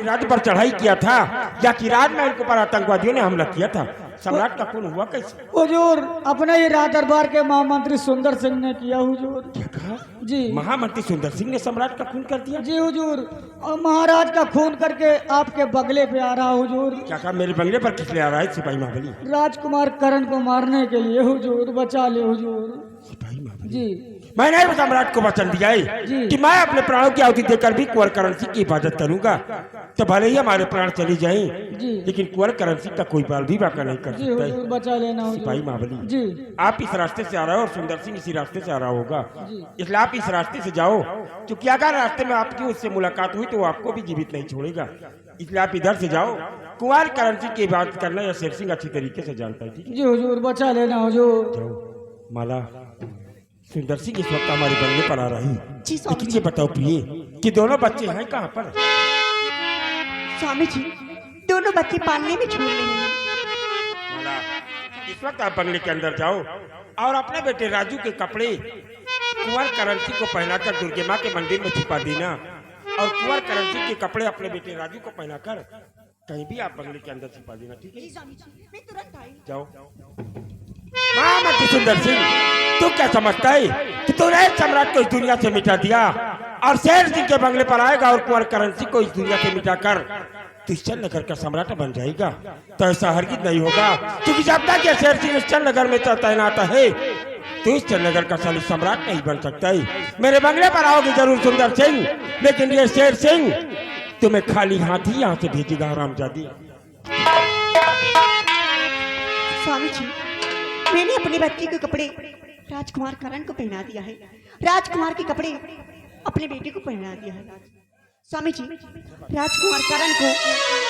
राज्य पर चढ़ाई किया था या कि राज महल के ऊपर आतंकवादियों ने हमला किया था? सम्राट का खून हुआ कैसे? हुजूर अपने ही राज दरबार के महामंत्री सुंदर सिंह ने किया हुजूर। क्या कहा? जी महामंत्री सुंदर सिंह ने सम्राट का खून कर दिया? जी हुजूर, और महाराज का खून करके आपके बंगले पे आ रहा हुजूर। क्या कहा? मेरे बंगले पर किस लिए आ रहा है सिपाही महाबली? राजकुमार करण को मारने के लिए हुजूर, बचा ले हुजूर। सिपाही महाबली जी मैंने सम्राट को वचन दिया है जी। कि मैं अपने प्राणों की आहुति देकर भी कुंवर करण सिंह की हिफाजत करूंगा। तो भले ही हमारे प्राण चली जाएं, जी लेकिन कुंवर करण सिंह का कोई बाल भी बाका नहीं कर जी सकता हुजूर, है। बचा लेना हुजूर। सिपाही महाबली जी आप इस रास्ते से आ रहे हो और सुंदर सिंह इसी रास्ते से आ रहा होगा, जी। इसलिए आप इस रास्ते से जाओ, क्योंकि अगर रास्ते में आपकी उससे मुलाकात हुई तो वो आपको भी जीवित नहीं छोड़ेगा। इसलिए आप इधर से जाओ। कुंवर करण सिंह की बात करना या शेर सिंह अच्छी तरीके से जानता है, ठीक है? जी हुजूर, बचा लेना हुजूर। जाओ। माला, सुंदर सिंह इस वक्त हमारे बंगले पर आ रही है, जी स्वामी लेकिन जी। ये बताओ प्रिय कि दोनों बच्चे हैं कहाँ पर? स्वामी जी, दोनों बच्चे पालने में छोड़ रहे हैं। माला, इस वक्त आप बंगले के अंदर जाओ और अपने बेटे राजू के कपड़े कुंवर करण सिंह को पहनाकर दुर्गे माँ के मंदिर में छिपा देना, और कुंवर करण सिंह के कपड़े अपने बेटे राजू को पहनाकर कहीं भी आप बंगले के अंदर छिपा देना, ठीक है? स्वामी जी, मैं तुरंत आई। जाओ। महामंत्री सुंदर सिंह, तू क्या समझता है कि तूने इस सम्राट को इस दुनिया से मिटा दिया और शेर सिंह के बंगले पर आएगा और कुंवर करण सिंह को इस दुनिया से मिटाकर तू इस चंद्रनगर का सम्राट बन जाएगा? तो ऐसा हरगिज नहीं होगा, क्योंकि जब तक ये शेर सिंह इस चंद्रनगर में तैनात है तो इस चंद्रनगर का साली सम्राट नहीं बन सकता है। मेरे बंगले पर आओगे जरूर सुंदर सिंह, लेकिन ये शेर सिंह तुम्हें खाली हाथ ही यहाँ से भेजेगा हरामजादी। स्वामी जी, मैंने अपने बच्चे के कपड़े राजकुमार करण को पहना दिया है, राजकुमार के कपड़े अपने बेटे को पहना दिया है। स्वामी जी, राजकुमार करण को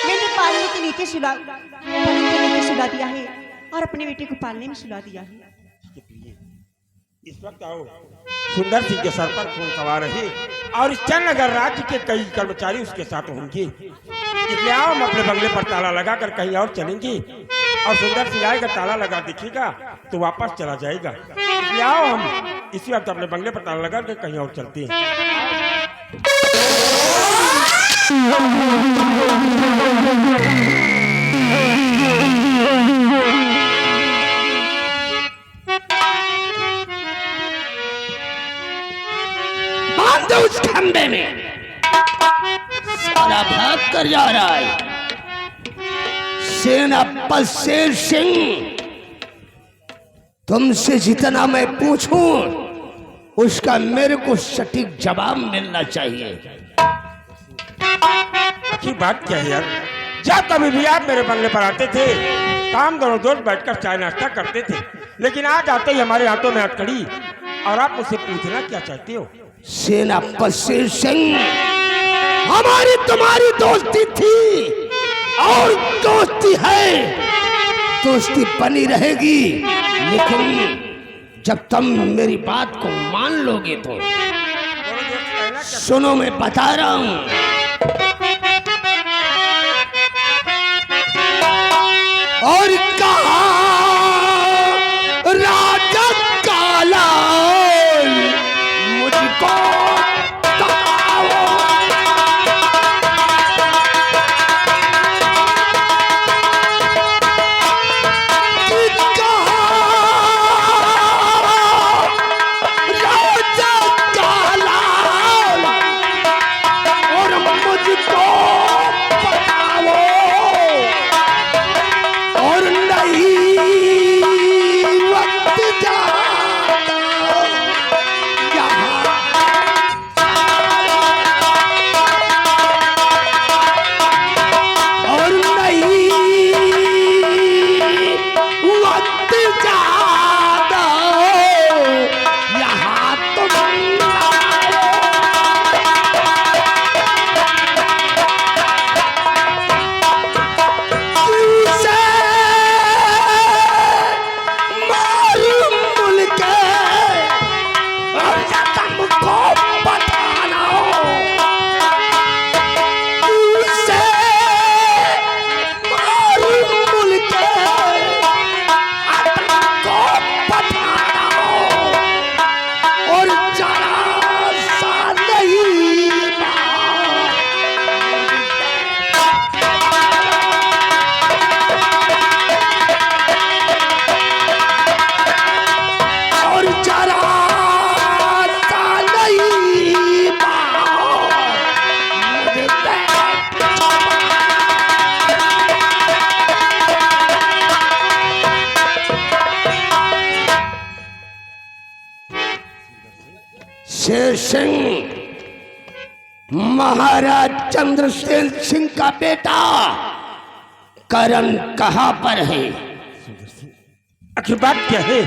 मैंने पालने के नीचे सुला दिया है और अपने बेटे को पालने में सुला दिया है। इस वक्त आओ, सुंदर सिंह के सर पर खून सवार है और इस चंद्रनगर राज्य के कई कर्मचारी उसके साथ होंगे, इसलिए आओ हम अपने बंगले पर ताला लगाकर कहीं और चलेंगे और सुंदर सिंह आएगा, ताला लगा दिखेगा तो वापस चला जाएगा। इसलिए आओ हम इसी वक्त अपने बंगले पर ताला लगा कर कहीं और चलते हैं। उस खंबे में सारा भाग कर जा रहा है। सेनापति शेर सिंह, तुमसे जितना मैं पूछूं उसका मेरे को सटीक जवाब मिलना चाहिए। अच्छी बात क्या है यार, जब कभी भी आप मेरे बंगले पर आते थे तो हम दोनों दोस्त बैठकर चाय नाश्ता करते थे, लेकिन आज आते ही हमारे हाथों में हथकड़ी और आप मुझसे पूछना क्या चाहते हो? सेनापति शेर सिंह, हमारी तुम्हारी दोस्ती थी और दोस्ती है, दोस्ती बनी रहेगी, लेकिन जब तुम मेरी बात को मान लोगे तो सुनो, मैं बता रहा हूं। और कहा राजा काला मुझको राजा काला और सिंह, महाराज चंद्रसेन सिंह का बेटा करण कहां पर है? आखिर बात क्या है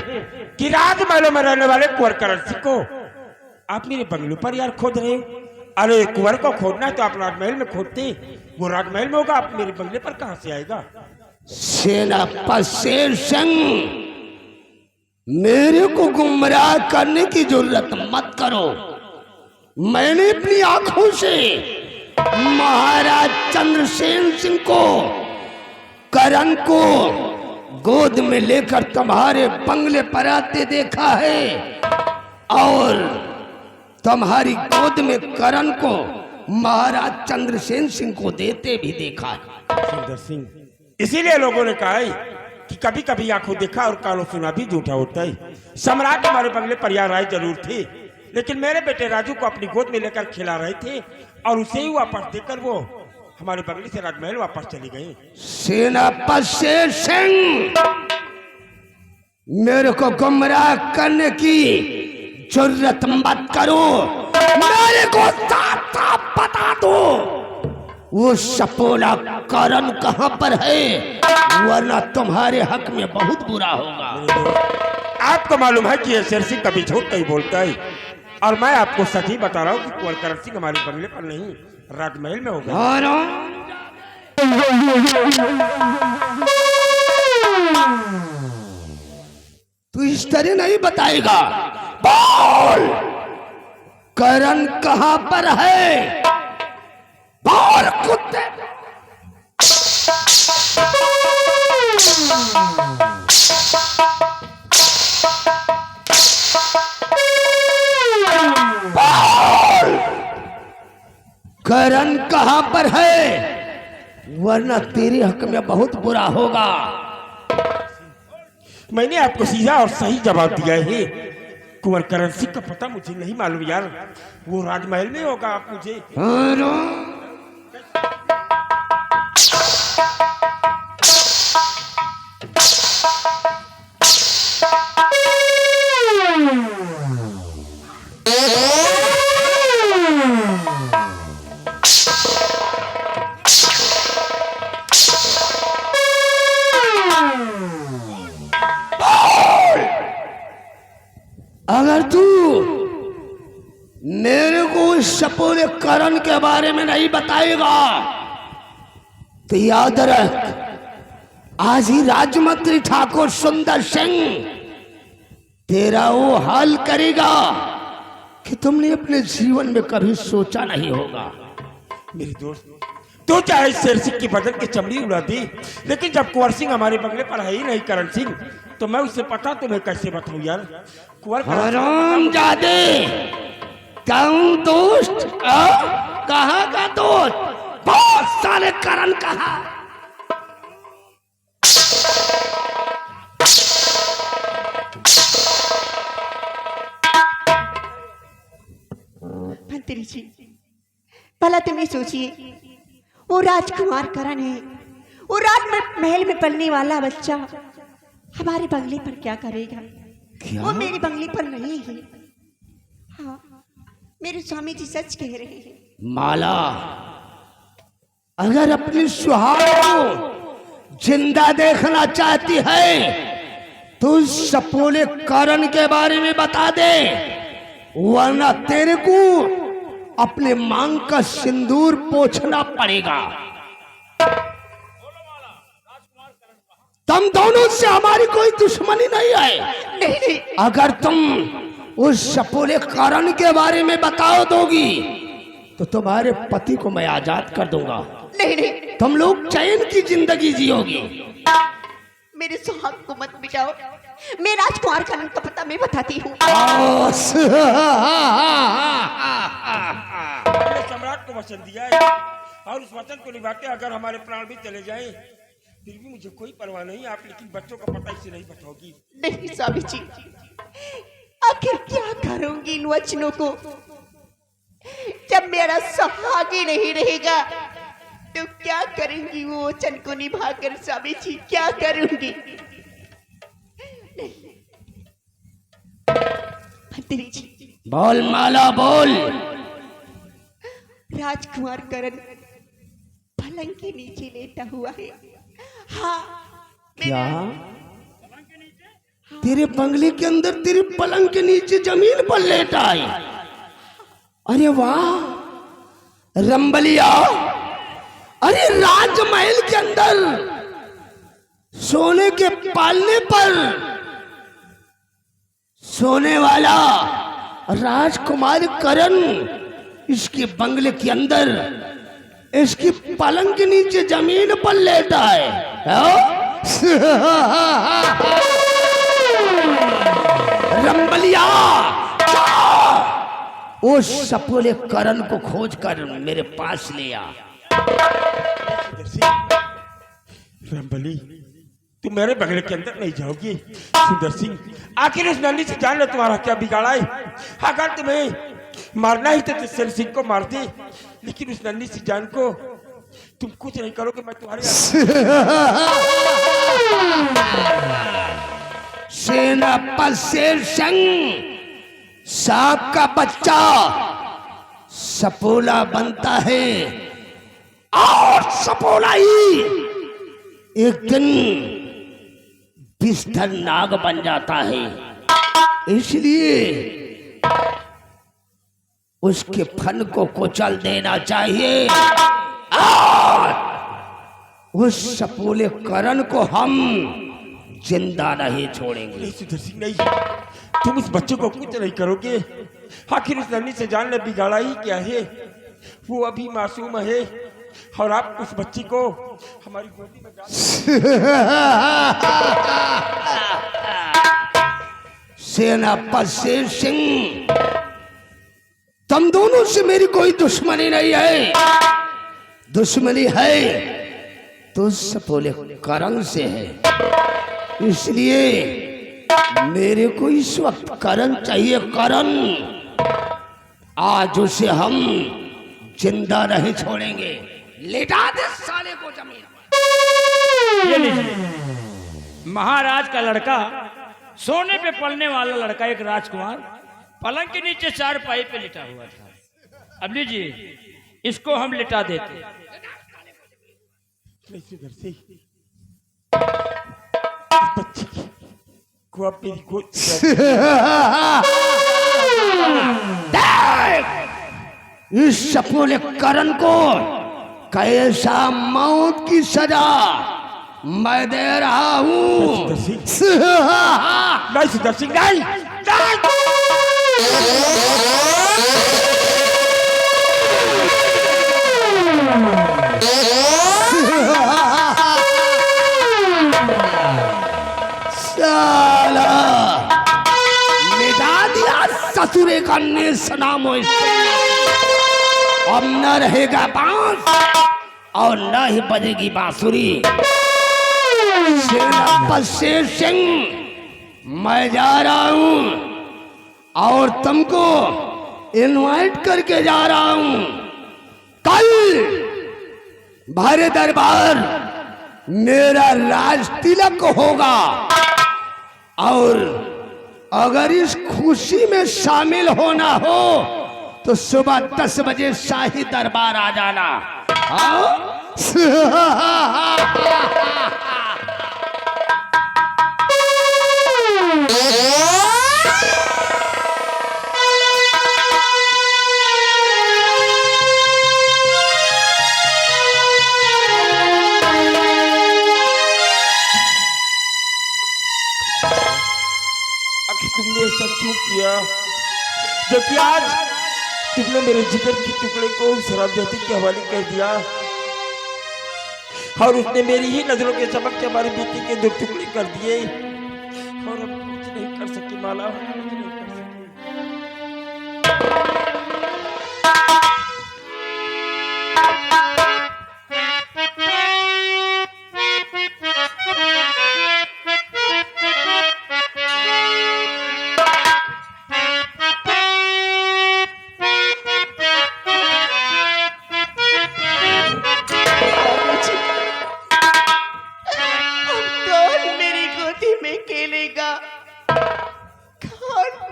कि राजमहलों में रहने वाले कुंवर करण सिंह को आप मेरे बंगलों पर यार खोद रहे हो? अरे कुंवर को खोदना है तो आप राजमहल में खोदते, वो राजमहल में होगा, आप मेरे बंगले पर कहां से आएगा? सेनापति शेर सिंह, मेरे को गुमराह करने की जरूरत मत करो। मैंने अपनी आंखों से महाराज चंद्रसेन सिंह को, करण को गोद में लेकर तुम्हारे बंगले पर आते देखा है और तुम्हारी गोद में करण को महाराज चंद्रसेन सिंह को देते भी देखा है। सुंदर सिंह, इसीलिए लोगों ने कहा है कि कभी कभी आंखों देखा और कानों सुना भी झूठा होता है। सम्राट हमारे बंगले पर यार आए जरूर थे, लेकिन मेरे बेटे राजू को अपनी गोद में लेकर खिला रहे थे और उसे ही वापस देकर वो हमारे बंगले से राजमहल वापस चले गए। सेनापति शेर सिंह, मेरे को गुमराह करने की जरूरत मत करो। मेरे को साफ साफ बता दो वो सपोला करण कहां पर है, वरना तुम्हारे हक में बहुत बुरा होगा। आपको मालूम है कि ये शेर सिंह कभी झूठ नहीं बोलता है और मैं आपको सच ही बता रहा हूँ कि कुंवर करण सिंह हमारे बंगले पर नहीं, राजमहल में होगा। तू इस तरह नहीं बताएगा। बोल, करण कहां पर है? बोल कुत्ते। बोल, करण कहां पर है, वरना तेरे हक में बहुत बुरा होगा। मैंने आपको सीधा और सही जवाब दिया है। कुंवर करण सिंह का पता मुझे नहीं मालूम यार, वो राजमहल में होगा। आप मुझे अगर तू मेरे को इस सपोले करण के बारे में नहीं बताएगा तो याद रख, आज ही राजमंत्री ठाकुर सुंदर सिंह तेरा वो हाल करेगा कि तुमने अपने जीवन में कभी सोचा नहीं होगा। मेरे दोस्त, तो चाहे शेर सिंह की बदन की चमड़ी उड़ा दी, लेकिन जब कुंवर सिंह हमारे बंगले पर है ही नहीं करण सिंह, तो मैं उससे पता तुम्हें कैसे बताऊं यार। कुंवर हरामजादे, कौन दोस्त? कहाँ का दोस्त? बहुत सारे करण कहा। मंत्री जी, भला तुम ये सोचिए, वो राजकुमार करण है, वो राजमहल में पलने वाला बच्चा हमारे बंगले पर क्या करेगा? क्या? वो मेरे बंगले पर नहीं है। हाँ, मेरे स्वामी जी सच कह रहे हैं। माला, अगर अपनी सुहाग को जिंदा देखना चाहती है तो सपोले करण के बारे में बता दे, वरना तेरे को अपने मांग का सिंदूर पोंछना पड़ेगा। तुम दोनों से हमारी कोई दुश्मनी नहीं है। नहीं, अगर तुम उस सपोले करण के बारे में बताओ दोगी तो तुम्हारे पति को मैं आजाद कर दूंगा। नहीं, तुम लोग चैन की जिंदगी जियोगी। मेरे सुहाग को मत मिटाओ। मैं राजकुमार करण का पता मैं बताती हूँ। हमने सम्राट को वचन दिया है और उस वचन को निभाते अगर हमारे प्राण भी चले जाएं, फिर भी मुझे कोई परवाह नहीं। आप लेकिन बच्चों का पता इसे नहीं बताओगी। नहीं स्वामी जी, आखिर क्या करूंगी इन वचनों को? जब मेरा सुहाग ही नहीं रहेगा तो क्या करूंगी वो वचन को निभाकर? स्वामी जी, क्या करूंगी? मंत्री जी, बोल माला बोल। राजकुमार करण पलंग के नीचे लेटा हुआ है। हाँ क्या तेरे बंगले के अंदर तेरे पलंग के नीचे जमीन पर लेटा है? अरे वाह रंबलिया, अरे राजमहल के अंदर सोने के पालने पर सोने वाला राजकुमार करण इसके बंगले के अंदर इसकी पलंग के नीचे जमीन पर लेटा है। रंबलिया उस सपोले करण को खोज कर मेरे पास ले आ। रंबली तुम मेरे बंगले के अंदर नहीं जाओगी। सुंदर सिंह आखिर उस नन्ही से जान ले तुम्हारा क्या बिगाड़ा है। अगर तुम्हें मारना ही तो सुंदर सिंह को मारती, लेकिन उस नन्ही सी जान को तुम कुछ नहीं करोगे। मैं तुम्हारी सेनापति शेर सिंह सांप का बच्चा सपोला बनता है और सपोला ही एक दिन विषधर नाग बन जाता है। इसलिए उसके फन को कुचल देना चाहिए और उस सपोले करण को हम जिंदा नहीं छोड़ेंगे। नहीं सुंदर सिंह नहीं, तुम उस बच्चे को कुछ नहीं करोगे। आखिर उस नन्ही से जान ने बिगाड़ा ही क्या है। वो अभी मासूम है और आप उस बच्ची को हमारी गोदी में डाल। सेनापति शेर सिंह तुम दोनों से मेरी कोई दुश्मनी नहीं है। दुश्मनी है तो सपोले करण से है। इसलिए मेरे को इस वक्त करण चाहिए। करण आज उसे हम जिंदा नहीं छोड़ेंगे। लेटा दे साले को जमीन पर। ये लीजिए महाराज का लड़का, सोने पे पलने वाला लड़का, एक राजकुमार पलंग के नीचे चारपाई पे लेटा हुआ था। अब लीजिए इसको हम लिटा देते। नहीं सुंदर सिंह, बच्ची को आप मेरी गोद इस सपोले करण को कैसा मौत की सजा मैं दे रहा हूँ। नहीं सुंदर सिंह नहीं, नहीं। साला मिटा दिया ससुरे का नेसनामो। अब न रहेगा बांस और न ही बजेगी बांसुरी। सेनापति शेर सिंह मैं जा रहा हूं और तुमको इनवाइट करके जा रहा हूं। कल भारे दरबार मेरा राज तिलक होगा और अगर इस खुशी में शामिल होना हो तो सुबह 10 बजे शाही दरबार आ जाना। तुमने ऐसा क्यों किया, जबकि आज तुमने मेरे जिगर के टुकड़े को शराबजादी के हवाले कर दिया और उसने मेरी ही नजरों के समक्ष हमारी बेटी के 2 टुकड़े कर दिए और अब कुछ नहीं कर सकी माला, कुछ नहीं कर सकी।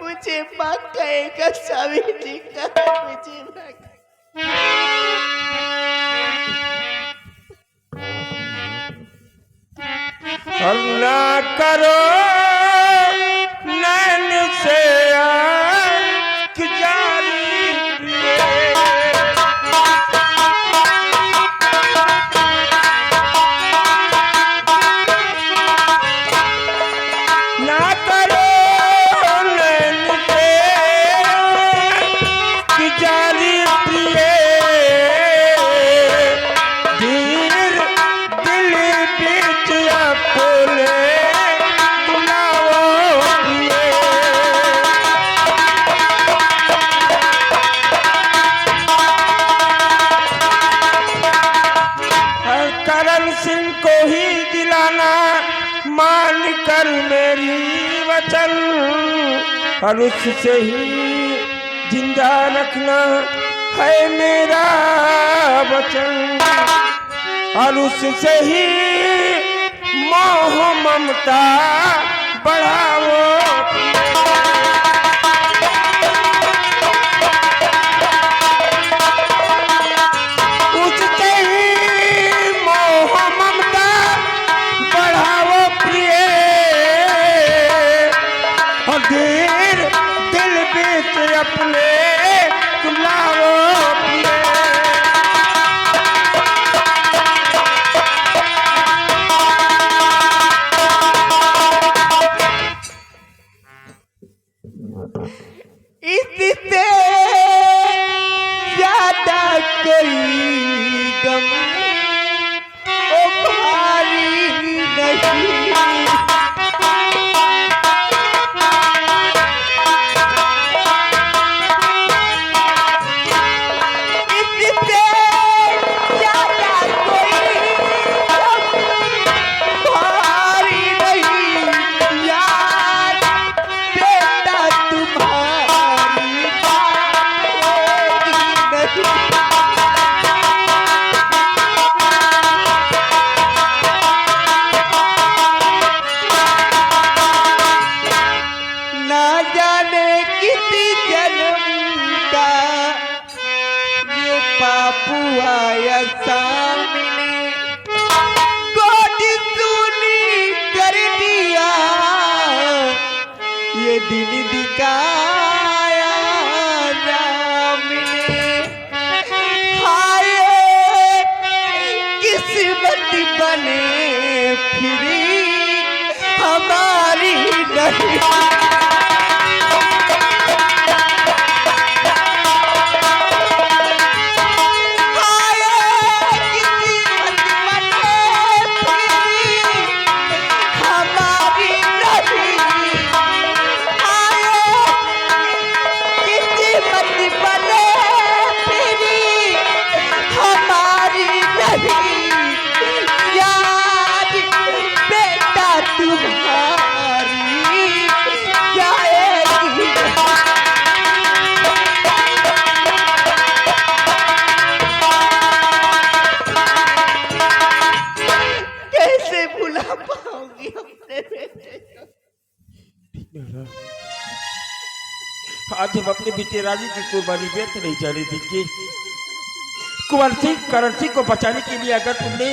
मुझे माफ कहेगा स्वामी जी का मुझे ना करो नैन से आँख जारी ना करो नैन से आँख जारी प्रिय धीर दिल बीच अपने बुलाओ प्रिय करण सिंह को ही दिलाना मान कर मेरी वचन और उससे ही जिंदा रखना है मेरा वचन और उससे ही मोह ममता बढ़ाओ उससे ही मोह ममता बढ़ाओ प्रिय और धीर दिल बीच अपने बुलाओ प्रिय इससे ज्यादा कोई गम ओ भारी नहीं इससे ज्यादा कोई गम भारी नहीं यार बेटा तुम्हारी नहीं ना जाने किसी जन्म का ये पापू आया सामने गोद सुनी कर दिया ये दिन दिखाया राम ने हाय किस्मत बने फिरी हमारी नहीं कैसे भुला पाऊंगी अपने बेटे को? आज हम अपने बेटे राजू की कुर्बानी व्यर्थ नहीं जाने देंगे। कुंवर सिंह करण सिंह को बचाने के लिए अगर तुमने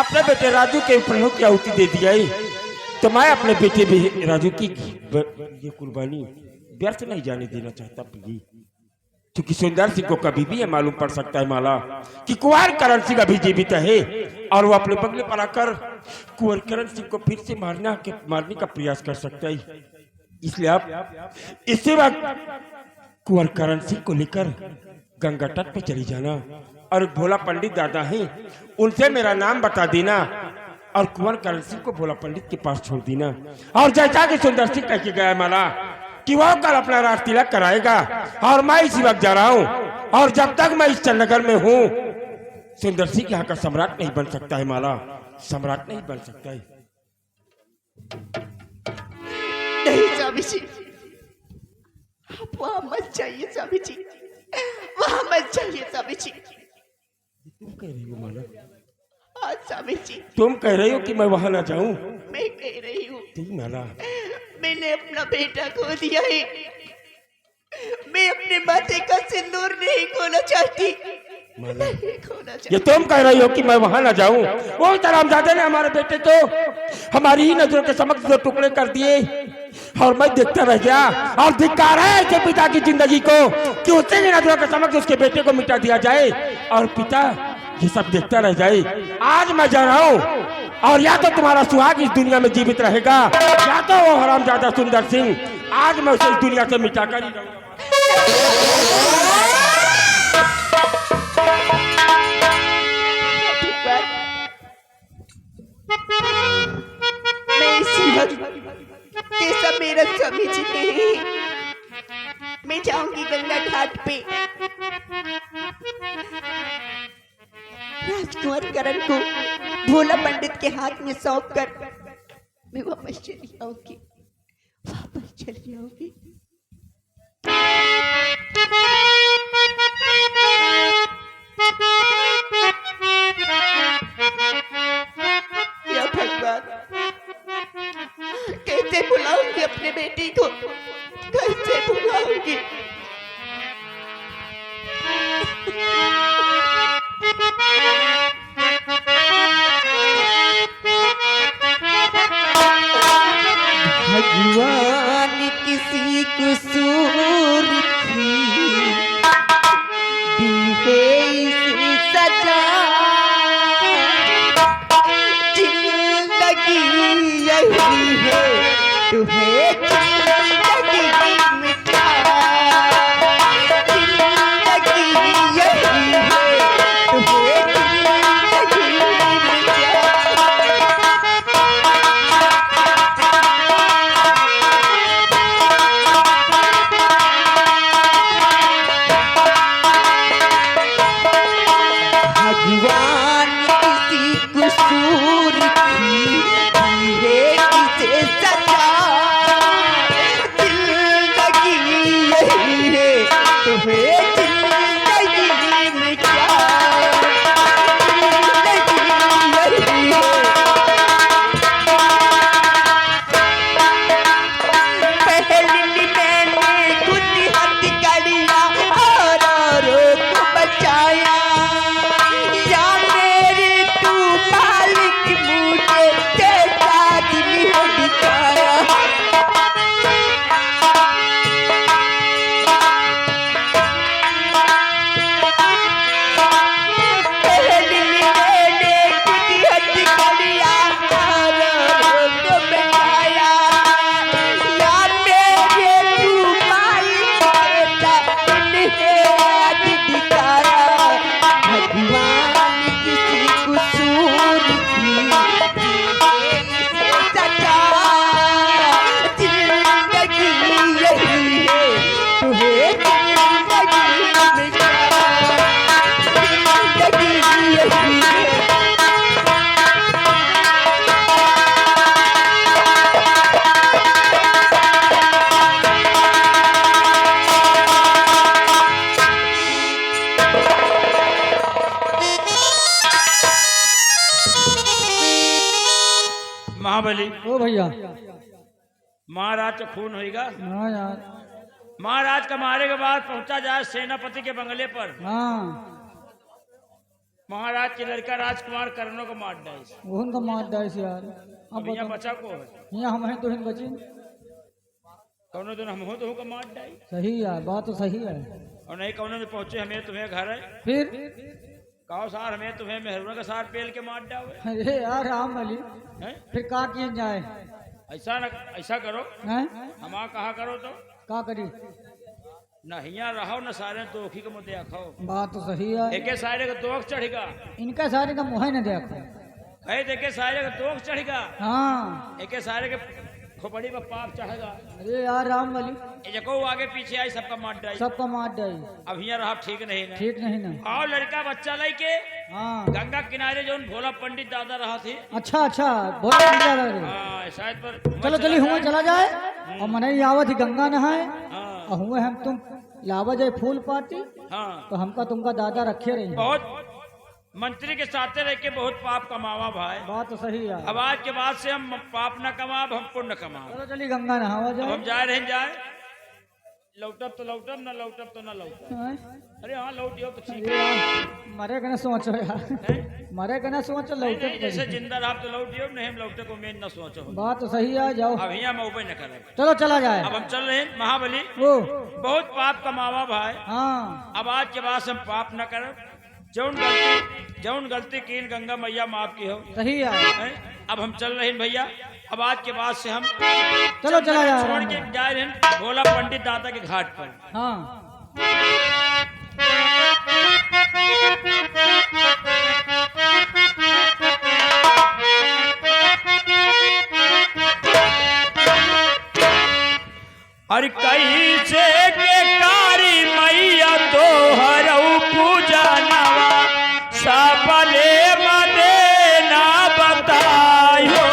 अपने बेटे राजू के प्राणों की आहुति दे दिया है तो मैं अपने बेटे भी राजू की ये कुर्बानी व्यर्थ नहीं जाने देना चाहता प्लीज। क्योंकि सुंदर सिंह को कभी भी ये मालूम पड़ सकता है माला कि कुंवर करण सिंह अभी जीवित है और वो अपने बंगले पर आकर कुंवर करण सिंह को फिर से मारने का प्रयास कर सकता है। इसलिए आप इसी वक्त कुंवर करण सिंह को लेकर गंगा तट पे चली जाना और भोला पंडित दादा हैं उनसे मेरा नाम बता देना और कुंवर करण सिंह को भोला पंडित के पास छोड़ देना। और जैसा कि सुंदर सिंह कह के गया माला कि वो कल अपना राज तिलक कराएगा और मैं इसी वक्त जा रहा हूँ और जब तक मैं इस चंडीगढ़ में हूँ सुंदर सिंह यहाँ का सम्राट नहीं बन सकता है माला, सम्राट नहीं बन सकता है। नहीं स्वामी जी, आप वहां मत जाइए स्वामी जी, वहां मत जाइए स्वामी जी। तुम कह रही हो माला? हाँ स्वामी जी, तुम कह रही हो कि मैं वहां ना जाऊं? मैं कह रही हूँ माला मैंने अपना बेटा खो दिया है, मैं अपने माथे का सिंदूर नहीं खोना चाहती, नहीं खोना ये चाहती। तुम कह रही हो कि मैं वहां ना जाऊं? वो हरामजादे ने हमारे बेटे को हमारी ही नजरों के समक्ष दो टुकड़े कर दिए और मैं देखता रह गया। और धिक्कार है ऐसे पिता की जिंदगी को कि उससे ही नजरों के समक्ष उसके बेटे को मिटा दिया जाए और पिता ये सब देखता रह जाए। आज मैं जा रहा हूँ और या तो तुम्हारा सुहाग इस दुनिया में जीवित रहेगा या तो वो हरामजादा सुंदर सिंह आज मैं उसे इस दुनिया से मिटा कर ही रहूंगा। मैं इसी वक्त ये सब मेरा समझ नहीं। मैं जाऊंगी गंगा घाट पे, राजकुमार करण को भोला पंडित के हाथ में सौंप कर मैं वापस चली आऊंगी, वापस चली आऊंगी। या भगवान, कैसे बुलाऊंगी अपने बेटी को, कैसे बुलाऊंगी? भगवान किसी कसूर की दी है इसे सजा, जिंदगी यही है तुम्हें जिंदगी मिटा, जिंदगी यही है तुम्हें जिंदगी मिटा। भगवान किसी कसूर की है इसे सजा, जिंदगी यही है तुम्हें जिंदगी मिटा, जिंदगी यही है। पहली मैंने खुद हथकड़ियाँ और औरों को बचाया, या मेरे तू मालिक मुझे तेरा दिल हो दिखाया। पहली मैंने खुद हथकड़ियाँ और औरों को बचाया, या मेरे तू मालिक तेरा दिल आज दिखाया। भगवान किसी कसूर की इसे सजा, जिंदगी यही है तुम्हें जिंदगी मिटा, जिंदगी यही है। महाबली ओ भैया। महाराज का खून होएगा। हाँ यार। महाराज का मारे के बाद पहुंचा जाए सेनापति के बंगले पर। हाँ महाराज के लड़का राजकुमार करणों को मार डाले। वो उनका मार डाइस यार। अब अब यहाँ बताओ, बचा को है यहाँ हम हैं तो हिन बची। कौनो दिन हम हो तो का मार डाई सही यार, बात तो सही है। और नहीं कौनो में पहुंचे हमें तुम्हें घर है फिर कहो सार हमें तुम्हें मेहरुआ का सार पेल के मार डावे अरे यार राम अली, हैं? फिर का किए जाए? ऐसा न ऐसा करो हैं? हमा कहा करो तो का करी? न हिया रहो न सारे दोखी के मुद्दे आखो बात तो सही है। एके सारे का दोख चढ़ेगा इनका सारे का मुँह न देखो। कहे देखे सारे का दोख चढ़ेगा हाँ एके सारे के खोपड़ी पर पाप चढ़ेगा अरे यार राम अली, ये जको आगे पीछे आई सबका मार डाई सबका मार डाई। अब हिया रहा ठीक नहीं ना ठीक नहीं ना। और लड़का बच्चा लाई के हाँ गंगा किनारे जो भोला पंडित दादा रहा थे अच्छा अच्छा, बहुत बढ़िया लग रही। हाँ शायद पर चलो चलिए हुआ चला जाए और मने आवत ही गंगा नहाए हाँ और हुए हम तुम लावा जाए फूल पाती हाँ तो हमका तुमका दादा रखे रही। बहुत मंत्री के साथे रह के बहुत पाप कमावा भाई बात तो सही है। अब आज के बाद से हम पाप न कमाब हम पुण्य कमाब चलो चलिए गंगा नहावा अब जाए। हम जाए रहे जाए लौटब तो लौटब, ना लौटब तो ना लौटब। हाँ? अरे हाँ लौटियो तो ठीक अरे है। यार, मरे के ना सोचो यार, मरे के ना सोचो, नहीं, लौटे नहीं, जैसे जिंदा रहा तो लौटियो, नहीं हम लौटे को मेन ना सोचो। बात तो सही है, जाओ अब यहाँ मऊबे न करे। चलो चला जाए। अब हम चल रहे हैं महाबली, वो बहुत पाप कमावा भाई। हाँ अब आज के बाद से हम पाप न करब। जौन गलती की गंगा मैया माफ की हो। सही है। हैं? अब हम चल रहे हैं भैया, अब आज के बाद से हम चलो चला जाए। छोड़ के जा रहे हैं भोला पंडित दादा के घाट पर। हाँ और कहीं से के कारी मैया तो हरऊ पूजा नवा सपने मदे ना बतायो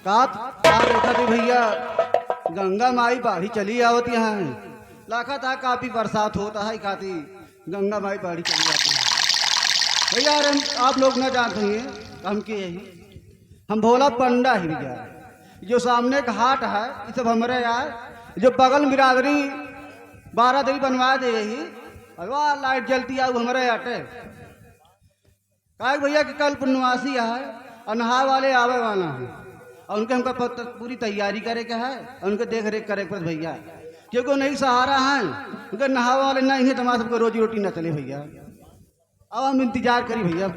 का देखा थी भैया, गंगा माई बाढ़ी चली आवत यहाँ लाखा था, काफी बरसात होता है खाती गंगा माई बाढ़ी चली जाती है भैया। अरे आप लोग ना जानते हैं हम के यही हम भोला पंडा ही भैया। जो सामने का हाट है ये सब हमारे यार, जो बगल बिरादरी 12 दिन बनवा दे यही, वाह लाइट जलती है हमारे आटे का भैया कि कल पूर्णवासी है और नहा वाले आवे वाला है और उनके हमका पूरी तैयारी करे का है और उनके देख रेख करे पर भैया, क्योंकि नहीं सहारा है उनके नहा वाले नहीं है तो हमारा सबको रोजी रोटी ना चले भैया। अब हम इंतजार करी भैया।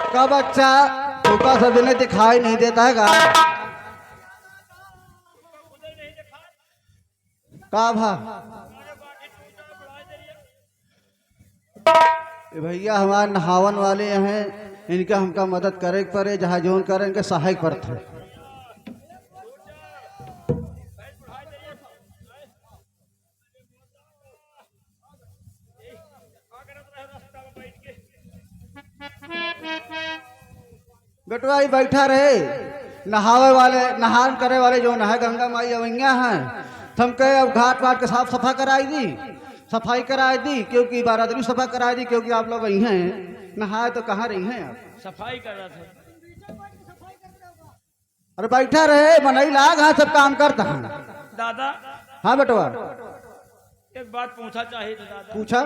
का बच्चा तुका सब इन्हें दिखाई नहीं देता है का भा ये भैया हमारे नहावन वाले हैं, इनका हमका मदद करे के पड़े, जहाँ जोन करे इनके सहायक पड़ते। बेटवा बैठा रहे नहावे वाले, नहान करे वाले जो है गंगा माई अवैया हैं, थमके अब घाट वाट के साफ सफा कराई दी, सफाई कराई दी, क्योंकि बारादरी सफा कराई दी, क्योंकि आप लोग वही हैं, नहाए तो कहाँ रही हैं आप? सफाई कर रहा था। अरे बैठा रहे बनई लाग, हाँ सब काम करता है। दादा हाँ बेटवा एक बात पूछा चाहिए था दादा। पूछा।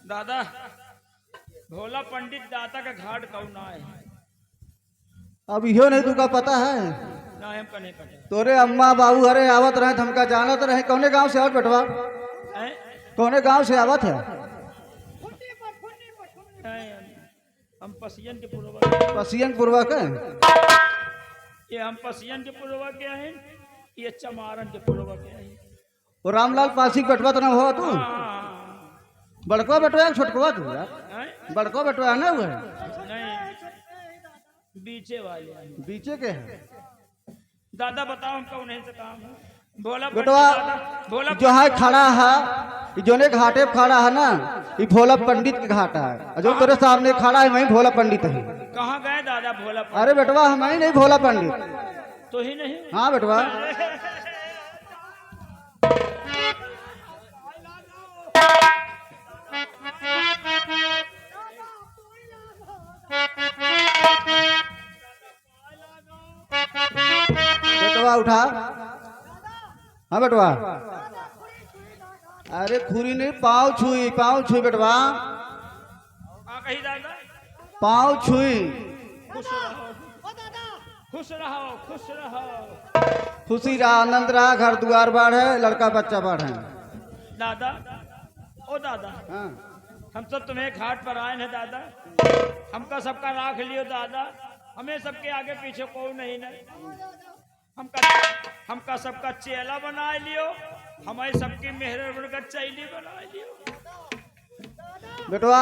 दादा भोला पंडित दाता का घाट कौन ना है? अब इहो नहीं तुका पता है? ना हमका नहीं पता। तोरे अम्मा बाबू हरे आवत रहे, हमका जानत रहे। कौने गांव से आवत बेटवा? हैं? कौने गांव से आवत है? हम पसियन के पूर्वक। पसियन पूर्वक है? ये हम पसियन के पूर्वक के हैं, ये चमारन के पूर्वक के हैं। और रामलाल पासी बेटवा तो ना हो तू? बड़को बेटवा छोटकवा तू यार? बड़को बेटवा है ना वो? नहीं बीचे वाले हैं। बीचे के हैं? दादा बताओ हमको उन्हीं से काम है। भोला बेटवा भोला जो है खड़ा है, जोने घाटे पे खड़ा है ना, ये भोला पंडित के घाटा है। जो तेरे सामने खड़ा है वही भोला पंडित है। कहाँ गए दादा भोला पंडित? अरे बेटवा हम ही नहीं भोला पंडित। तो ही नहीं। हाँ बेटवा बेटवा उठा। हाँ बेटवा। अरे खुरी नहीं, पाँव छुई, पाँव छुई बेटवा, कही दादा पाँव छुई। खुश रहो खुश रहो खुश रहो। खुशी रहा, आनंद रहा, घर द्वार बढ़े, लड़का बच्चा बढ़े। दादा ओ दादा हाँ। हम सब तुम्हें घाट पर आए हैं दादा, हमका सबका राख लियो दादा, हमें सबके आगे पीछे कोई नहीं ना, हमका सबका चेला बना लियो, हमारे सबकी मेहर बनकर चैली बना लियो। बेटवा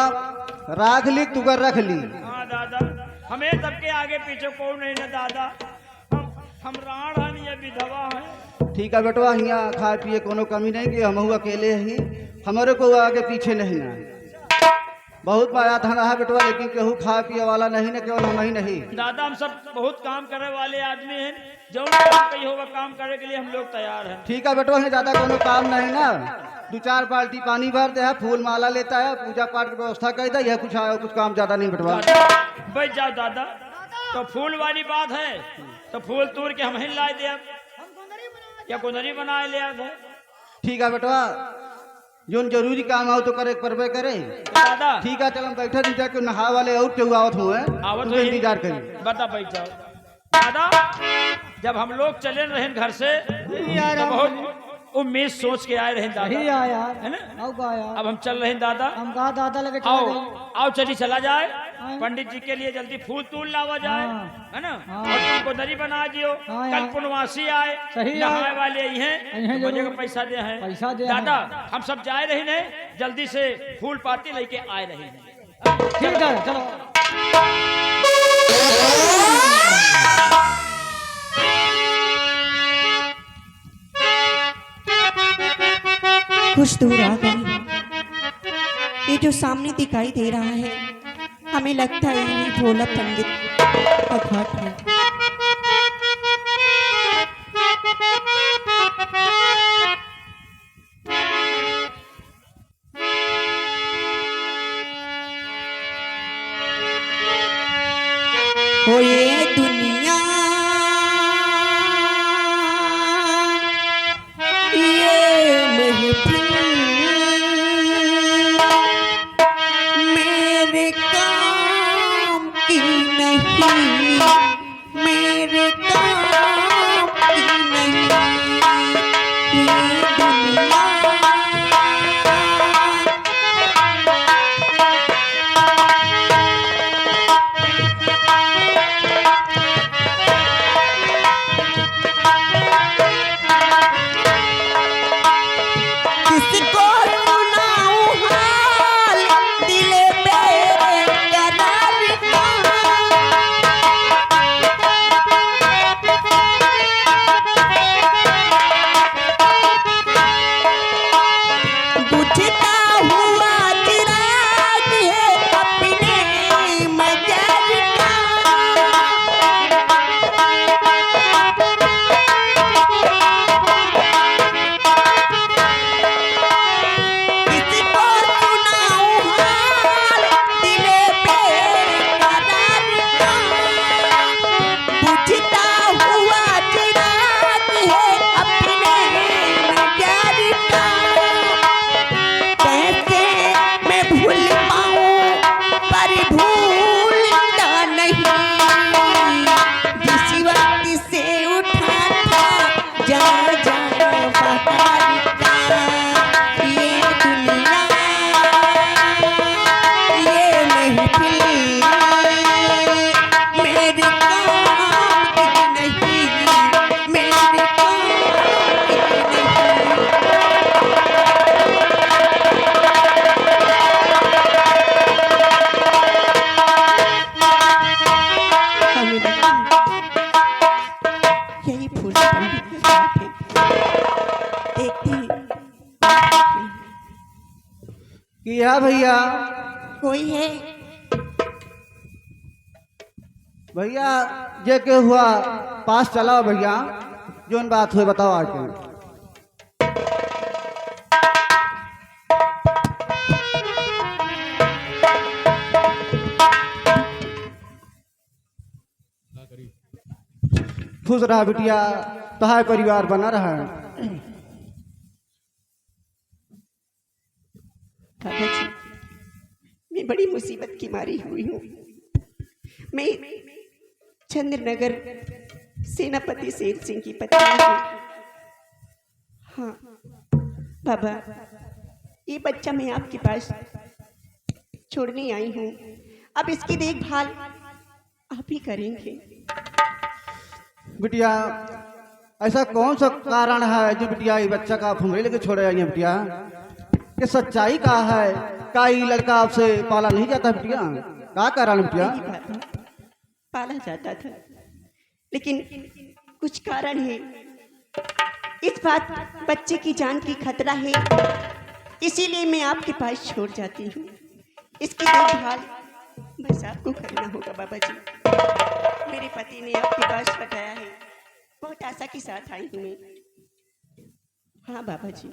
राख ली तू कर रख ली। हाँ दादा हमें सबके आगे पीछे कोई नहीं ना दादा, हम राण हन ये विधवा है। ठीक है बेटवा, यहाँ खाए पिए कोनो कमी नहीं कि हम अकेले ही, हमारे को आगे पीछे नहीं ना। बहुत माया धन है बेटवा, लेकिन केहू खाए पिए वाला नहीं ना, केवल हम ही नहीं। दादा हम सब बहुत काम करने वाले आदमी हैं, जो कहीं होगा काम करने के लिए हम लोग तैयार हैं। ठीक है बेटवा, ज्यादा कोनो काम नहीं ना, 2-4 बाल्टी पानी भरते हैं, फूल माला लेता है, पूजा पाठ की व्यवस्था कर दे, यह कुछ काम ज्यादा नहीं बेटवा। बैठ जाओ दादा, तो फूल वाली बात है तो फूल तोड़ के हम ही लाए दे, या कुंदरी बनाए ले आए। ठीक है बेटवा, जो जरूरी काम आओ तो करे परबे करे। दादा ठीक है चल हम बैठे नहीं जाके नहा वाले और केहू आवत हुए, आवत उनका इंतजार करिए। बता बैठ जाओ दादा। जब हम लोग चले रहे घर से तो बहुत उम्मीद सोच के आए रहे दादा, ही आया है ना? यार अब हम चल रहे हैं दादा, हम कहा दादा लगे चले आओ गए। आओ चली चला जाए, हाँ। पंडित जी के लिए जल्दी फूल तूल लावा जाए, हाँ। है ना? हाँ। और तुमको दरी बना दियो, हाँ, कल हाँ। पुनवासी आए, सही नहाए है। वाले ही हैं, हैं तो मुझे जरूर। का पैसा दे हैं। पैसा दे दादा हैं। हम सब जाए रहे ने, जल्दी से फूल पाती लेके आए रहे हैं। ठीक है चलो। कुछ दूर आ गई, ये जो सामने दिखाई दे रहा है हमें लगता है ये भोला पंडित का घाट है। हो ये दुनिया ये महफिल मेरे काम की नहीं, मेरे काम की नहीं, ये दुनिया कि है भैया कोई है? भैया ये के हुआ पास चला भैया जोन बात हुई बताओ आके। खुश रहा बिटिया, तहार परिवार बना रहा है। बाबा जी, मैं बड़ी मुसीबत की मारी हुई हूँ। मैं चंद्रनगर सेनापति सेन सिंह की पत्नी हूँ। हाँ बाबा, ये बच्चा मैं आपके पास छोड़ने आई हूँ। अब इसकी देखभाल आप ही करेंगे। बिटिया ऐसा कौन सा कारण है जो बिटिया ये बच्चा का आप हमरे लेके छोड़े आई हैं बिटिया? ये सच्चाई का है का ये लड़का आपसे पाला नहीं जाता बिटिया? क्या कारण है बिटिया? नहीं बाबा, पाला जाता था, लेकिन कुछ कारण है। इस बात बच्चे की जान की खतरा है, इसीलिए मैं आपके पास छोड़ जाती हूँ। इसकी देखभाल बस आपको करना होगा बाबा जी। मेरे पति ने आपके पास बताया है, बहुत आशा के साथ आई हूँ मैं। हाँ बाबा जी।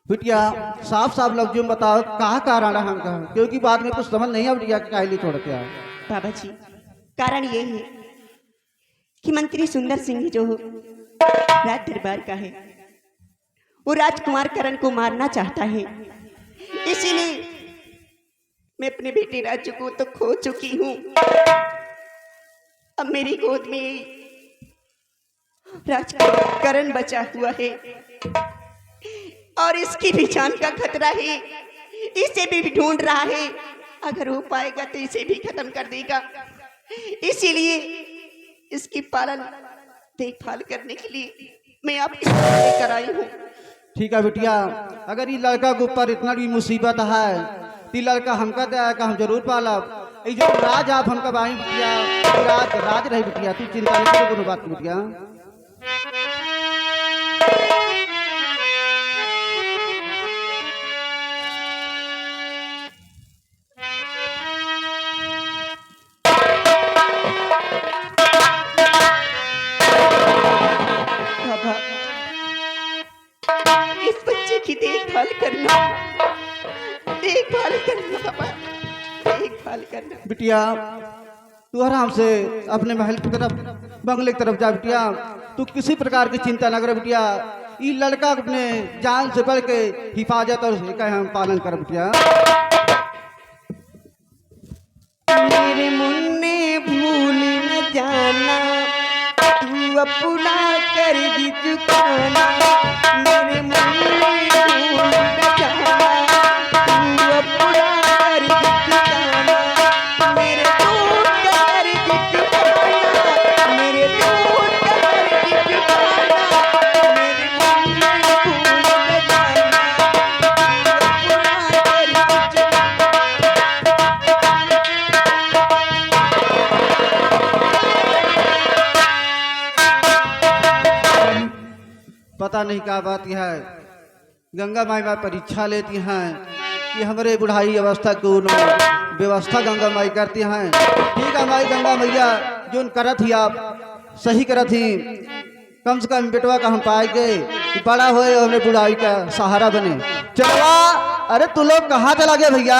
बिटिया साफ साफ लफ्जों में बताओ कहा कारण है हमका, क्योंकि बाद में कुछ समझ नहीं आ बिटिया काहे लिए छोड़ते हैं। बाबा जी, कारण ये है कि मंत्री सुंदर सिंह जो राज दरबार का है, वो राजकुमार करण को मारना चाहता है। इसीलिए मैं अपने बेटे राजू को तो खो चुकी हूँ। अब मेरी गोद में राजकुमार करण बचा हुआ है और इसकी भी जान का खतरा है। इसे भी ढूंढ रहा है, अगर हो पाएगा तो इसे भी खत्म कर देगा। इसीलिए इसकी पालन देखभाल करने के लिए मैं आपके साथ लेकर आई हूँ। ठीक है बिटिया, अगर ये लड़का के ऊपर इतना भी मुसीबत है तो ये लड़का हमका दया का हम जरूर पालब। ये जो राज आप हमका बाई बिटिया, राज राज रही बिटिया, तू चिंता नहीं करो कोनो बात की बिटिया। बाबा, इस बच्चे की देखभाल करना बाबा, देखभाल करना। बिटिया तू आराम से अपने महल की तरफ, बंगले की तरफ जा बिटिया। तू किसी प्रकार की चिंता न कर बिटिया। ये लड़का अपने जान से बढ़ के हिफाजत और उसका हम पालन कर बिटिया। मेरे मुन्ने भूल न जाना, तू अपना कर्ज चुकाना। मेरे मुन्ने भूल न जाना, तू अपना कर्ज चुकाना। मेरे दूध का कर्ज चुकाना, मेरे दूध का कर्ज चुकाना। मेरे मुन्ने भूल न जाना, तू अपना कर्ज चुकाना। पता नहीं क्या बात यह है, गंगा माई माँ परीक्षा लेती हैं कि हमारे बुढ़ाई अवस्था को व्यवस्था गंगा माई करती हैं। ठीक है माई गंगा मैया जो करत ही आप सही करत ही, कम से कम बेटवा का हम पाएंगे कि बड़ा होए और हमें बुढ़ाई का सहारा बने। चलवा, अरे तू लोग कहाँ चला गए भैया?